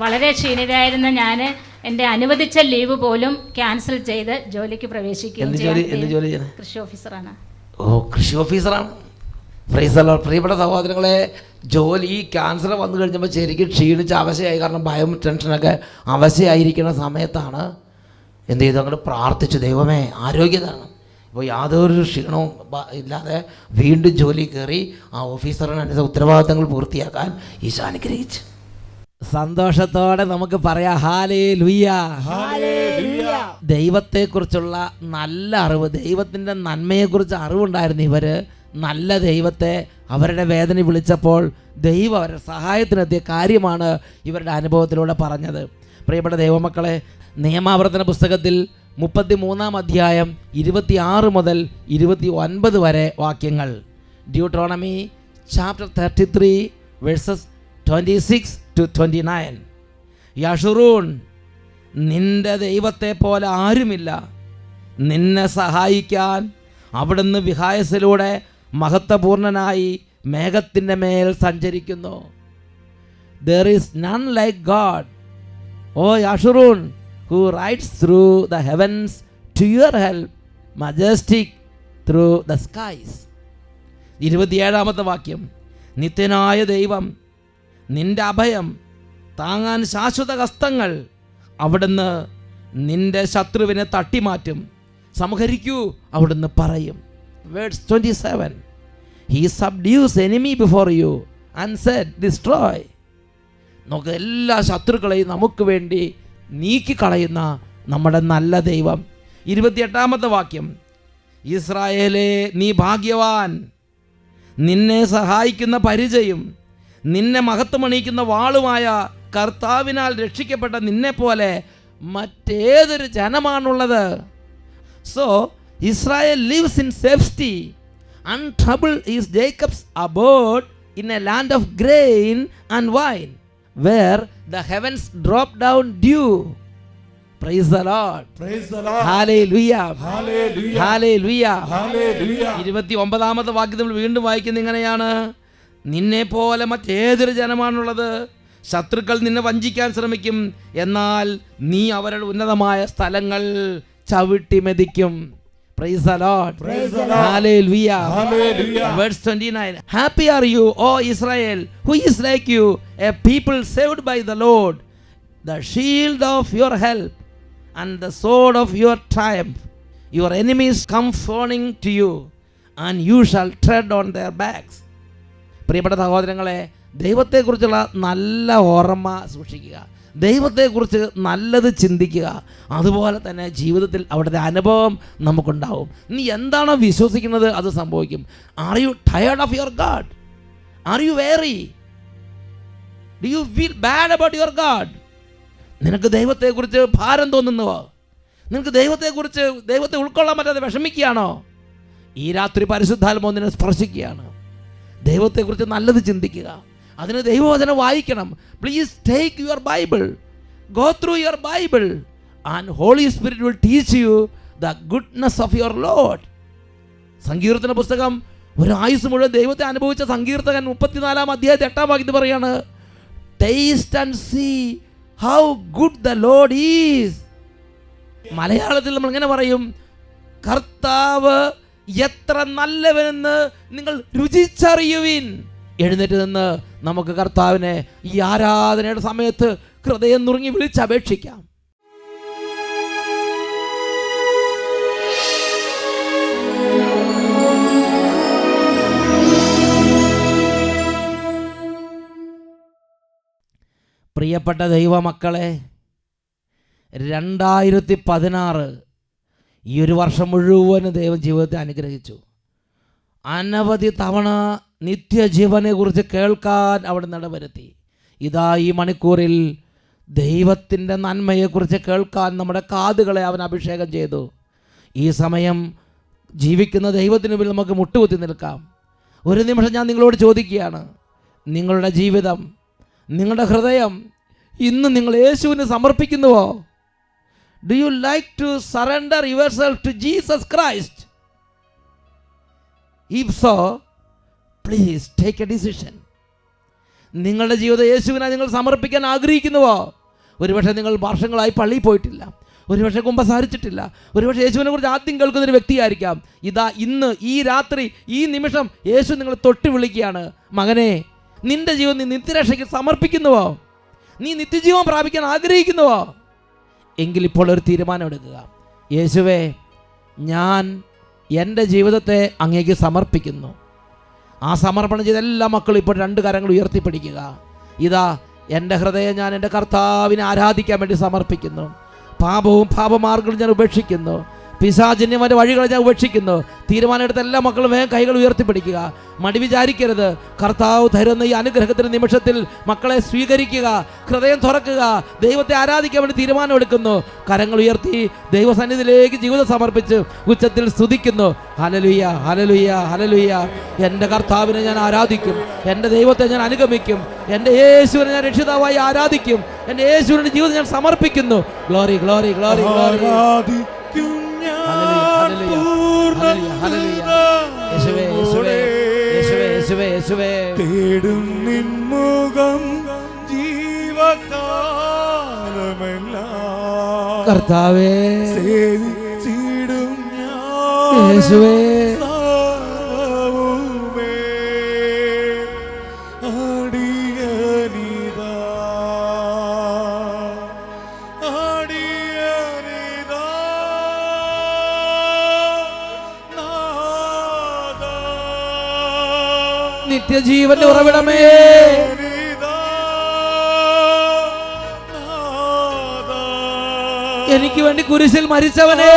വളരെ ക്ഷീണിതയായിരുന്ന ഞാൻ എൻ്റെ അനുവദിച്ച ലീവ് പോലും ക്യാൻസൽ ചെയ്ത് ജോലിക്ക് പ്രവേശിക്കുകയും കൃഷി ഓഫീസറാണ്. കൃഷി ഓഫീസറാണ്. പ്രിയപ്പെട്ട സഹോദരങ്ങളെ, ഈ ക്യാൻസർ വന്നു കഴിഞ്ഞപ്പോൾ ശരിക്കും ക്ഷീണിച്ച് അവശയായി. കാരണം ഭയം ടെൻഷനൊക്കെ അവശയായിരിക്കുന്ന സമയത്താണ് എന്ത് ചെയ്തു? അങ്ങോട്ട് പ്രാർത്ഥിച്ചു, ദൈവമേ ആരോഗ്യതാണ്. ഇപ്പോൾ യാതൊരു ക്ഷീണവും ഇല്ലാതെ വീണ്ടും ജോലി കയറി ആ ഓഫീസറിന് ഉത്തരവാദിത്തങ്ങൾ പൂർത്തിയാക്കാൻ ഈശോ അനുഗ്രഹിച്ചു. സന്തോഷത്തോടെ നമുക്ക് പറയാം ഹല്ലേലൂയ. ദൈവത്തെക്കുറിച്ചുള്ള നല്ല അറിവ്, ദൈവത്തിൻ്റെ നന്മയെക്കുറിച്ച് അറിവുണ്ടായിരുന്നു ഇവർ. നല്ല ദൈവത്തെ അവരുടെ വേദന വിളിച്ചപ്പോൾ ദൈവം അവരുടെ സഹായത്തിനെത്തിയ കാര്യമാണ് ഇവരുടെ അനുഭവത്തിലൂടെ പറഞ്ഞത്. പ്രിയപ്പെട്ട ദൈവമക്കളെ, നിയമാവർത്തന പുസ്തകത്തിൽ 33-ാം അധ്യായം 26 മുതൽ 29 വരെ വാക്യങ്ങൾ. Deuteronomy chapter 33 versus 26 to 29. യശുറൂൺ, നിന്റെ ദൈവത്തെ പോലെ ആരുമില്ല, നിന്നെ സഹായിക്കാൻ അവിടുന്ന് വിഹായസിലൂടെ മഹത്വപൂർണനായി മേഘത്തിൻ്റെ മേൽ സഞ്ചരിക്കുന്നു. There is none like God, O Yashurun, who rides through the heavens to your help, majestic through the skies. 27-ാമത്തെ വാക്യം. നിത്യനായ ദൈവം, നിന്റെ അഭയം താങ്ങാൻ ശാശ്വത ഹസ്തങ്ങൾ, അവിടുന്ന് നിന്റെ ശത്രുവിനെ തട്ടിമാറ്റും, സംഹരിക്കൂ അവിടുന്ന് പറയും. Verse 27. He subdues enemy before you and said, destroy. നമുക്ക് എല്ലാ ശത്രുക്കളെയും നമുക്ക് വേണ്ടി നീക്കിക്കളയുന്ന നമ്മുടെ നല്ല ദൈവം. 28-ാമത്തെ വാക്യം. ഇസ്രായേലേ, നീ ഭാഗ്യവാൻ, നിന്നെ സഹായിക്കുന്ന പരിചയം, നിന്നെ മഹത്വമണിയിക്കുന്ന വാളുമായ കർത്താവിനാൽ രക്ഷിക്കപ്പെട്ട നിന്നെപ്പോലെ മറ്റേതൊരു ജനമാണുള്ളത്. So Israel lives in safety. Untroubled is Jacob's abode in a land of grain and wine, where the heavens drop down dew. Praise the Lord. Praise the Lord. Hallelujah. Hallelujah. Hallelujah. Hallelujah. 29ാമത്തെ വാക്യം നമ്മൾ വീണ്ടും വായിക്കുന്നത് ഇങ്ങനെയാണ്: നിന്നെ പോലെ മറ്റേതൊരു ജനമാണുള്ളത്. ശത്രുക്കൾ നിന്നെ വഞ്ചിക്കാൻ ശ്രമിക്കും, എന്നാൽ നീ അവരുടെ ഉന്നതമായ സ്ഥലങ്ങൾ ചവിട്ടി മെതിക്കും. Praise the Lord. Praise the Lord. Hallelujah. Hallelujah. Verse 29. Happy are you, O Israel, who is like you, a people saved by the Lord, the shield of your help and the sword of your triumph. Your enemies come fawning to you, and you shall tread on their backs. പ്രിയപ്പെട്ട സഹോദരങ്ങളെ, ദൈവത്തെക്കുറിച്ചുള്ള നല്ല ഓർമ്മ സൂക്ഷിക്കുക, ദൈവത്തെക്കുറിച്ച് നല്ലത് ചിന്തിക്കുക. അതുപോലെ തന്നെ ജീവിതത്തിൽ അവിടുത്തെ അനുഭവം നമുക്കുണ്ടാവും. നീ എന്താണോ വിശ്വസിക്കുന്നത് അത് സംഭവിക്കും. Are you tired of your God? Are you weary? Do you feel bad about your God? നിനക്ക് ദൈവത്തെക്കുറിച്ച് ഭാരം തോന്നുന്നുവോ? നിനക്ക് ദൈവത്തെ ഉൾക്കൊള്ളാൻ പറ്റാതെ വിഷമിക്കുകയാണോ? ഈ രാത്രി പരിശുദ്ധാത്മാവ് നിന്നെ സ്പർശിക്കുകയാണ്. ദൈവത്തെക്കുറിച്ച് നല്ലത് ചിന്തിക്കുക, അതിന് ദൈവവചനം വായിക്കണം. Please take your Bible, go through your Bible, and Holy Spirit will teach you the goodness of your Lord. സങ്കീർത്തന പുസ്തകം ഒരു ആയുസ് മുഴുവൻ ദൈവത്തെ അനുഭവിച്ച സങ്കീർത്തകൻ 34-ാം അധ്യായത്തിൽ 8-ാം വാക്യത്തിൽ പറയാണ്: taste and see how good the Lord is. മലയാളത്തിൽ നമ്മൾ എങ്ങനെ പറയും? കർത്താവ് എത്ര നല്ലവനെന്ന് നിങ്ങൾ രുചിച്ചറിയുവിൻ. എഴുന്നേറ്റ് നിന്ന് നമുക്ക് കർത്താവിനെ ഈ ആരാധനയുടെ സമയത്ത് ഹൃദയം നുറുങ്ങി വിളിച്ചപേക്ഷിക്കാം. പ്രിയപ്പെട്ട ദൈവമക്കളെ, 2016 ഈ ഒരു വർഷം മുഴുവനും ദൈവം ജീവിതത്തെ അനുഗ്രഹിച്ചു. അനവധി തവണ നിത്യജീവനെക്കുറിച്ച് കേൾക്കാൻ അവിടെ ഇടവരുത്തി. ഇതാ ഈ മണിക്കൂറിൽ ദൈവത്തിൻ്റെ നന്മയെക്കുറിച്ച് കേൾക്കാൻ നമ്മുടെ കാതുകളെ അവൻ അഭിഷേകം ചെയ്തു. ഈ സമയം ജീവിക്കുന്ന ദൈവത്തിന് മുമ്പിൽ നമുക്ക് മുട്ടുകുത്തി നിൽക്കാം. ഒരു നിമിഷം ഞാൻ നിങ്ങളോട് ചോദിക്കുകയാണ്, നിങ്ങളുടെ ജീവിതം, നിങ്ങളുടെ ഹൃദയം ഇന്ന് നിങ്ങൾ യേശുവിന് സമർപ്പിക്കുന്നുവോ? Do you like to surrender your self to Jesus Christ? If so, please take a decision. നിങ്ങളുടെ ജീവിതം യേശുവിനായി നിങ്ങൾ സമർപ്പിക്കാൻ ആഗ്രഹിക്കുന്നുവോ? ഒരുപക്ഷെ നിങ്ങൾ വർഷങ്ങളായി പള്ളിയിൽ പോയിട്ടില്ല, ഒരുപക്ഷെ കുമ്പസാരിച്ചിട്ടില്ല, ഒരുപക്ഷെ യേശുവിനെ കുറിച്ച് ആദ്യം കേൾക്കുന്നൊരു വ്യക്തിയായിരിക്കാം. ഇതാ ഇന്ന് ഈ രാത്രി ഈ നിമിഷം യേശു നിങ്ങളെ തൊട്ട് വിളിക്കുകയാണ്. മകനെ, നിന്റെ ജീവൻ നീ നിത്യരക്ഷയ്ക്ക് സമർപ്പിക്കുന്നുവോ? നീ നിത്യജീവൻ പ്രാപിക്കാൻ ആഗ്രഹിക്കുന്നുവോ? എങ്കിൽ ഇപ്പോൾ ഒരു തീരുമാനം എടുക്കുക. യേശുവേ, ഞാൻ എൻ്റെ ജീവിതത്തെ അങ്ങേക്ക് സമർപ്പിക്കുന്നു. ആ സമർപ്പണം ചെയ്ത എല്ലാ മക്കളും ഇപ്പോൾ 2 കരങ്ങൾ ഉയർത്തിപ്പിടിക്കുക. ഇതാ എൻ്റെ ഹൃദയം ഞാൻ എൻ്റെ കർത്താവിനെ ആരാധിക്കാൻ വേണ്ടി സമർപ്പിക്കുന്നു. പാപവും പാപമാർഗങ്ങളും ഞാൻ ഉപേക്ഷിക്കുന്നു. പിശാചിന്യമാൻ്റെ വഴികളെ ഞാൻ ഉപേക്ഷിക്കുന്നു. തീരുമാനമെടുത്ത എല്ലാ മക്കളും വേഗം കൈകൾ ഉയർത്തിപ്പിടിക്കുക. മടി വിചാരിക്കരുത്. കർത്താവ് തരുന്ന ഈ അനുഗ്രഹത്തിൻ്റെ നിമിഷത്തിൽ മക്കളെ സ്വീകരിക്കുക, ഹൃദയം തുറക്കുക, ദൈവത്തെ ആരാധിക്കാൻ വേണ്ടി തീരുമാനമെടുക്കുന്നു. കരങ്ങൾ ഉയർത്തി ദൈവസന്നിധിയിലേക്ക് ജീവിതം സമർപ്പിച്ച് ഉച്ചത്തിൽ സ്തുതിക്കുന്നു. Hallelujah, hallelujah, hallelujah. എൻ്റെ കർത്താവിനെ ഞാൻ ആരാധിക്കും, എൻ്റെ ദൈവത്തെ ഞാൻ അനുഗമിക്കും, എൻ്റെ യേശുവിനെ ഞാൻ രക്ഷിതാവായി ആരാധിക്കും, എൻ്റെ യേശുവിൻ്റെ ജീവിതം ഞാൻ സമർപ്പിക്കുന്നു. Glory, glory, glory, glory. തേടും നിൻമുഖം ജീവകാലമെല്ലാം കർത്താവേ, സേവിച്ചിടും യേശുവേ, സർവ്വവുമേ അടിയനിതാ, അടിയനിതാ നാഥാ, നിത്യജീവന്റെ ഉറവിടമേ, എനിക്ക് വേണ്ടി കുരിശിൽ മരിച്ചവനേ,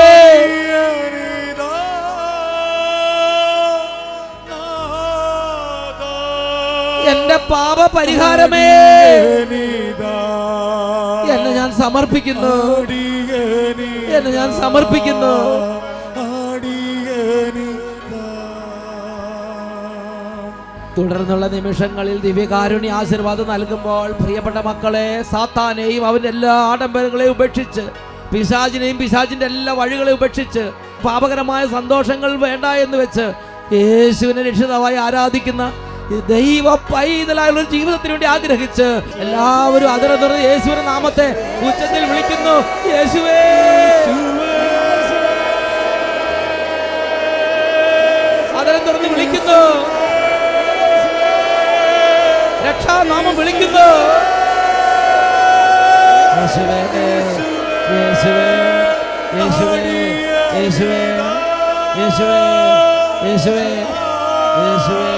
പാപ പരിഹാരമേ, അടിയനിതാ, എന്നെ ഞാൻ സമർപ്പിക്കുന്നു, അടിയനിതാ, എന്നെ ഞാൻ സമർപ്പിക്കുന്നു. അടിയനിതാ. തുടർന്നുള്ള നിമിഷങ്ങളിൽ ദിവ്യകാരുണ്യ ആശീർവാദം നൽകുമ്പോൾ പ്രിയപ്പെട്ട മക്കളെ, സാത്താനെയും അവന്റെ എല്ലാ ആഡംബരങ്ങളെയും ഉപേക്ഷിച്ച്, പിശാചിനെയും പിശാചിന്റെ എല്ലാ വഴികളെയും ഉപേക്ഷിച്ച്, പാപകരമായ സന്തോഷങ്ങൾ വേണ്ട എന്ന് വെച്ച് യേശുവിനെ രക്ഷിതാവായി ആരാധിക്കുന്ന ദൈവ പൈതലായുള്ള ഒരു ജീവിതത്തിന് വേണ്ടി ആഗ്രഹിച്ച് എല്ലാവരും അതിർന്ന് യേശുവിന്റെ നാമത്തെ ഉച്ചത്തിൽ വിളിക്കുന്നു. യേശുവേ, അതിരം തുറന്ന് വിളിക്കുന്നു, രക്ഷാനാമം വിളിക്കുന്നു. യേശുവേ, യേശുവേ, യേശുവേ, യേശുവേ, യേശുവേ, യേശുവേ, യേശുവേ.